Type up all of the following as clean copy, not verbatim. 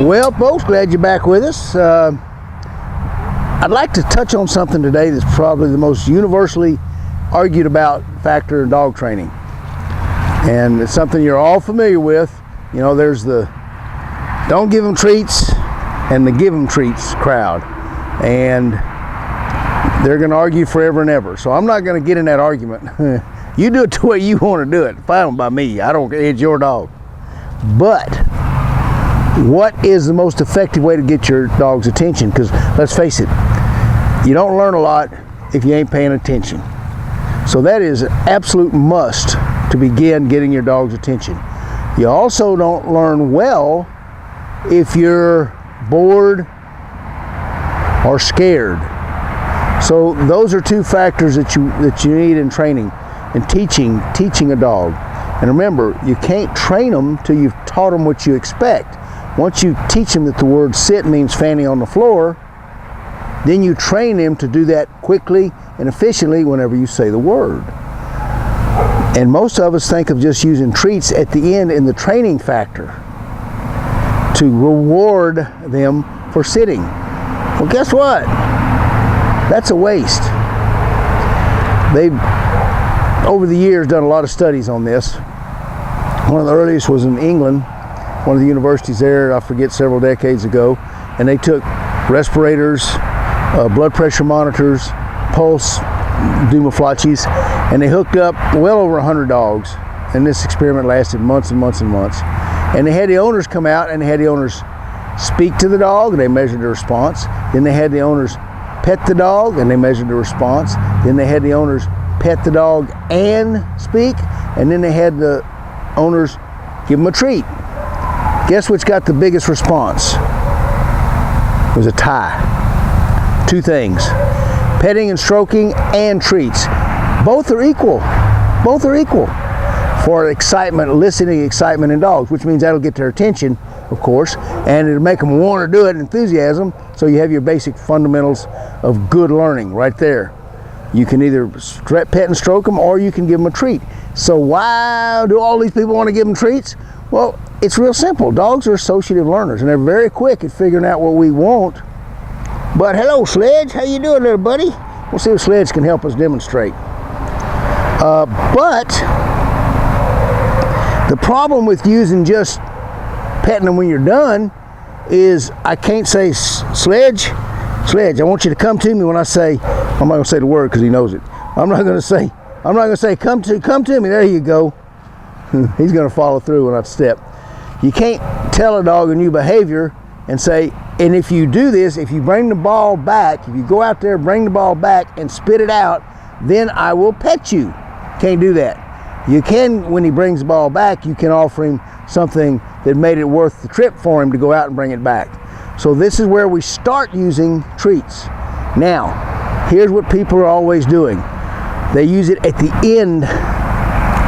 Well, folks, glad you're back with us. I'd like to touch on something today that's probably the most universally argued about factor in dog training. And it's something you're all familiar with. You know, there's the don't give them treats and the give them treats crowd. And they're going to argue forever and ever. So I'm not going to get in that argument. You do it the way you want to do it. Fine by me. It's your dog. But what is the most effective way to get your dog's attention? Because let's face it, you don't learn a lot if you ain't paying attention. So that is an absolute must to begin getting your dog's attention. You also don't learn well if you're bored or scared. So those are two factors that you need in training and teaching a dog. And remember, you can't train them till you've taught them what you expect. Once you teach them that the word sit means fanny on the floor, then you train them to do that quickly and efficiently whenever you say the word. And most of us think of just using treats at the end in the training factor to reward them for sitting. Well, guess what? That's a waste. They've, over the years, done a lot of studies on this. One of the earliest was in England, one of the universities there, I forget, several decades ago, and they took respirators, blood pressure monitors, pulse, dumaflachis, and they hooked up well over 100 dogs, and this experiment lasted months and months and months. And they had the owners come out and they had the owners speak to the dog, and they measured the response. Then they had the owners pet the dog, and they measured the response. Then they had the owners pet the dog and speak, and then they had the owners give them a treat. Guess which got the biggest response? It was a tie. Two things: petting and stroking and treats. Both are equal. Both are equal for excitement, eliciting excitement in dogs, which means that'll get their attention, of course, and it'll make them want to do it, enthusiasm. So you have your basic fundamentals of good learning right there. You can either pet and stroke them, or you can give them a treat. So why do all these people want to give them treats? Well, it's real simple. Dogs are associative learners, and they're very quick at figuring out what we want. But hello, Sledge. How you doing, little buddy? We'll see if Sledge can help us demonstrate. But the problem with using just petting them when you're done is I can't say, Sledge, I want you to come to me when I say, I'm not going to say the word because he knows it. I'm not going to say, come to me. There you go. He's going to follow through when I step. You can't tell a dog a new behavior and say, and if you do this, if you bring the ball back, if you go out there, bring the ball back and spit it out, then I will pet you. Can't do that. You can, when he brings the ball back, you can offer him something that made it worth the trip for him to go out and bring it back. So this is where we start using treats. Now, here's what people are always doing. They use it at the end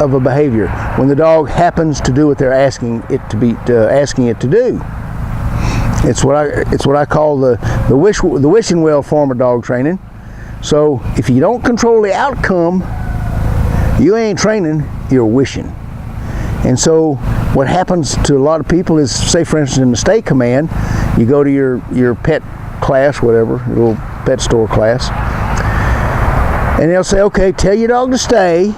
of a behavior when the dog happens to do what they're asking it to do. It's what I call the wishing well form of dog training. So if you don't control the outcome, you ain't training, you're wishing. And so what happens to a lot of people is, say for instance in the stay command, you go to your pet class, whatever, your little pet store class, and they'll say, okay, tell your dog to stay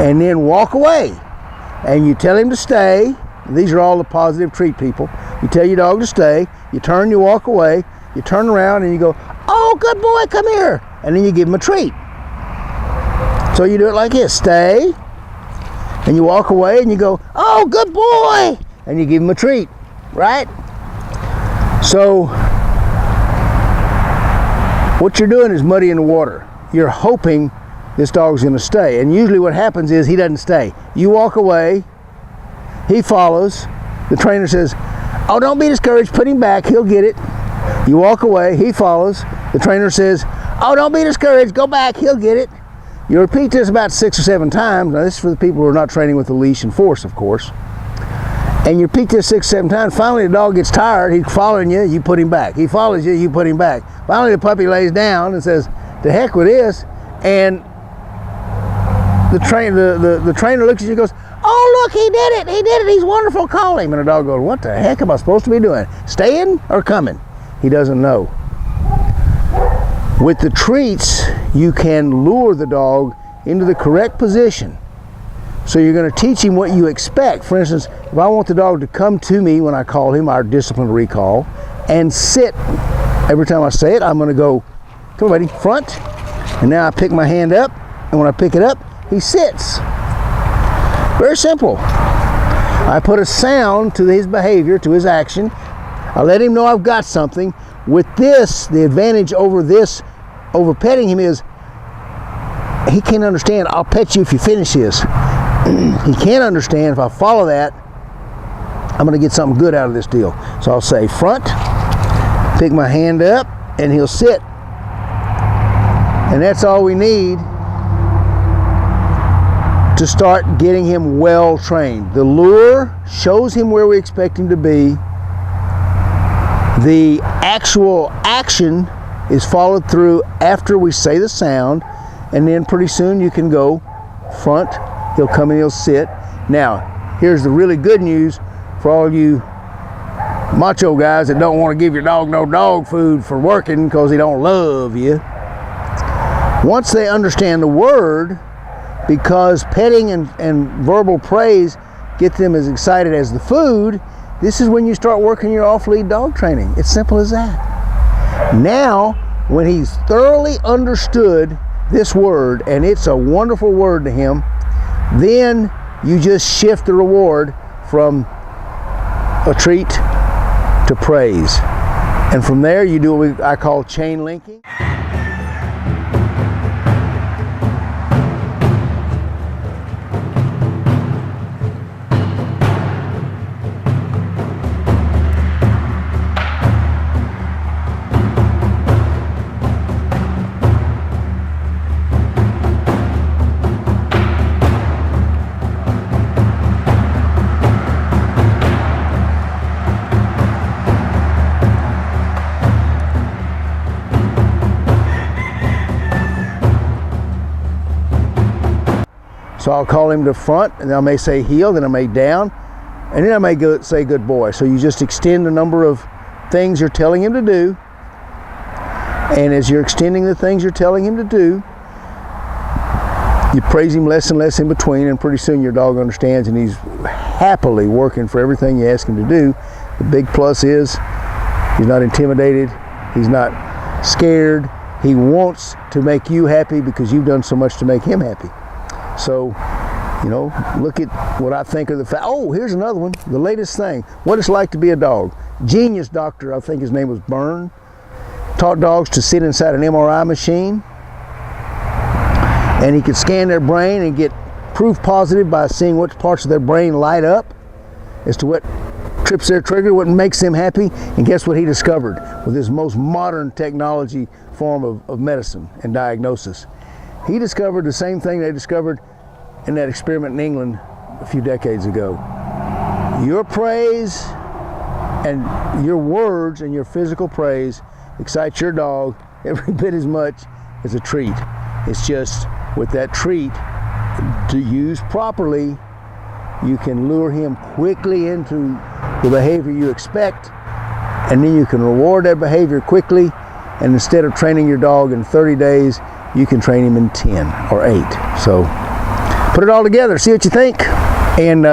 and then walk away. And you tell him to stay. These are all the positive treat people. You tell your dog to stay, you turn, you walk away, you turn around and you go, oh, good boy, come here. And then you give him a treat. So you do it like this: stay, and you walk away and you go, oh, good boy, and you give him a treat, right? So what you're doing is muddying the water. You're hoping this dog's gonna stay, and usually what happens is he doesn't stay. You walk away, he follows, the trainer says, oh, don't be discouraged, put him back, he'll get it. You walk away, he follows, the trainer says, oh, don't be discouraged, go back, he'll get it. You repeat this about 6 or 7 times. Now this is for the people who are not training with a leash and force, of course. And you repeat this 6 or 7 times. Finally the dog gets tired, he's following you, you put him back. He follows you, you put him back. Finally the puppy lays down and says, to heck with this. And the trainer looks at you and goes, oh look, he did it, he's wonderful, call him. And the dog goes, what the heck am I supposed to be doing? Staying or coming? He doesn't know. With the treats, you can lure the dog into the correct position. So you're going to teach him what you expect. For instance, if I want the dog to come to me when I call him, our disciplinary call, and sit, every time I say it, I'm going to go, come on buddy, front. And now I pick my hand up, and when I pick it up, he sits. Very simple. I put a sound to his behavior, to his action. I let him know I've got something. With this, the advantage over petting him is he can't understand, I'll pet you if you finish this. He can't understand if I follow that, I'm going to get something good out of this deal. So I'll say front, pick my hand up, and he'll sit. And that's all we need to start getting him well trained. The lure shows him where we expect him to be. The actual action is followed through after we say the sound, and then pretty soon you can go front, he'll come and he'll sit. Now, here's the really good news for all you macho guys that don't want to give your dog no dog food for working because he don't love you. Once they understand the word, because petting and verbal praise get them as excited as the food, this is when you start working your off-lead dog training. It's simple as that. Now, when he's thoroughly understood this word, and it's a wonderful word to him, then you just shift the reward from a treat to praise. And from there, you do what I call chain linking. So I'll call him to front, and I may say heel, then I may down, and then I may say good boy. So you just extend the number of things you're telling him to do, and as you're extending the things you're telling him to do, you praise him less and less in between, and pretty soon your dog understands and he's happily working for everything you ask him to do. The big plus is he's not intimidated, he's not scared, he wants to make you happy because you've done so much to make him happy. So, you know, look at what I think of the oh, here's another one, the latest thing, what it's like to be a dog. Genius doctor, I think his name was Byrne, taught dogs to sit inside an MRI machine, and he could scan their brain and get proof positive by seeing which parts of their brain light up as to what trips their trigger, what makes them happy. And guess what he discovered with his most modern technology form of medicine and diagnosis? He discovered the same thing they discovered in that experiment in England a few decades ago. Your praise and your words and your physical praise excites your dog every bit as much as a treat. It's just with that treat, to use properly, you can lure him quickly into the behavior you expect, and then you can reward that behavior quickly, and instead of training your dog in 30 days, you can train him in 10 or 8. So put it all together, see what you think. And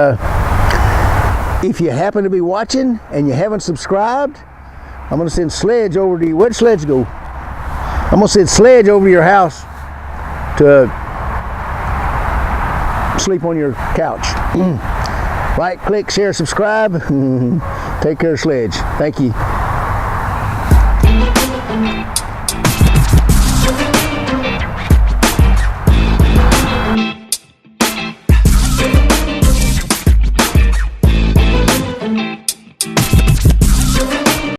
if you happen to be watching and you haven't subscribed, I'm going to send Sledge over to you. Where'd Sledge go? I'm going to send Sledge over to your house to sleep on your couch. Like, click, share, subscribe. Take care, Sledge. Thank you.